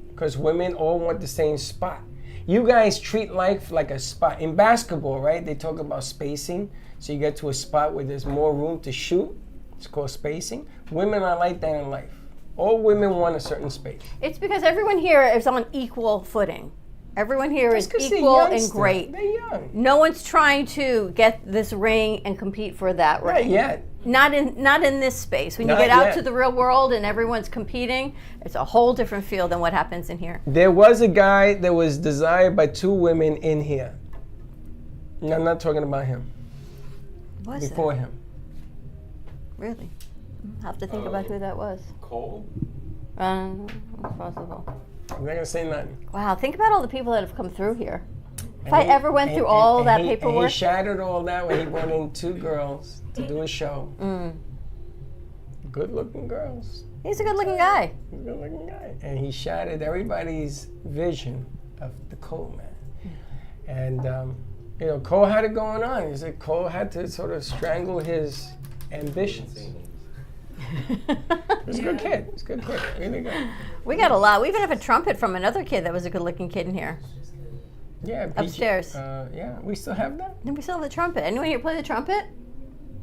Because women all want the same spot. You guys treat life like a spot. In basketball, right? They talk about spacing. So you get to a spot where there's more room to shoot. It's called spacing. Women are like that in life. All women want a certain space. It's because everyone here is on equal footing. Everyone here Just is 'cause they're equal and youngsters. great. They're young. No one's trying to get this ring and compete for that ring. Not yet. Not in this space. When Not you get out yet. to the real world and everyone's competing, it's a whole different feel than what happens in here. There was a guy that was desired by 2 women in here. No, I'm not talking about him. Was Before it? him. Really? I'll have to think about who that was. Cole? It's possible. I'm not gonna say nothing. Wow, think about all the people that have come through here. If I ever went through all that And paperwork. he shattered all that when he brought in 2 girls to do a show. Good-looking girls. He's a good-looking guy. He's a good-looking guy. And he shattered everybody's vision of the Cole man. And, you know, Cole had it going on. He said Cole had to sort of strangle his ambitions. He's a good kid. He's a good kid. Really good. We got a lot. We even have a trumpet from another kid that was a good-looking kid in here. Yeah, Upstairs. Yeah, we still have that? Then we still have the trumpet. Anyone here play the trumpet?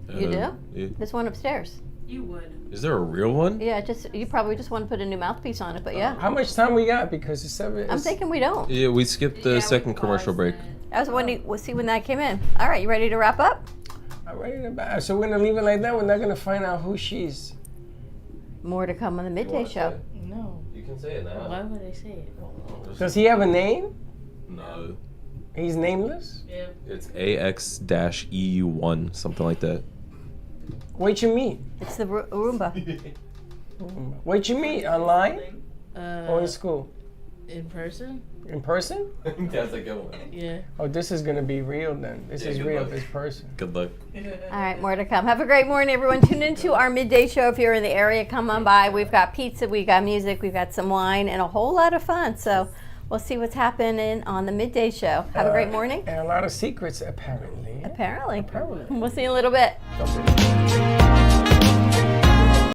You do? Yeah. There's one upstairs. You would. Is there a real one? Yeah, you probably just want to put a new mouthpiece on it, but yeah. How much time we got? Because it's 7. I'm thinking we don't. Yeah, we skipped the second commercial break. I was wondering, we'll see when that came in. All right, you ready to wrap up? I'm ready to back. So we're going to leave it like that? We're not going to find out who she's. More to come on the midday show. No. You can say it now. Why would I say it? Does he have a name? No. He's nameless? Yeah. It's AX-EU1, something like that. Where'd you meet? It's the Roomba. Where'd you meet? Online? Or in school? In person? In person? That's a good one. Yeah. Oh, this is going to be real then. This is good real, luck. this person. Good luck. All right, more to come. Have a great morning, everyone. Tune into our midday show if you're in the area. Come on by. We've got pizza, we've got music, we've got some wine, and a whole lot of fun. So we'll see what's happening on the midday show. Have a great morning. And a lot of secrets, apparently. Apparently. Apparently. We'll see you in a little bit.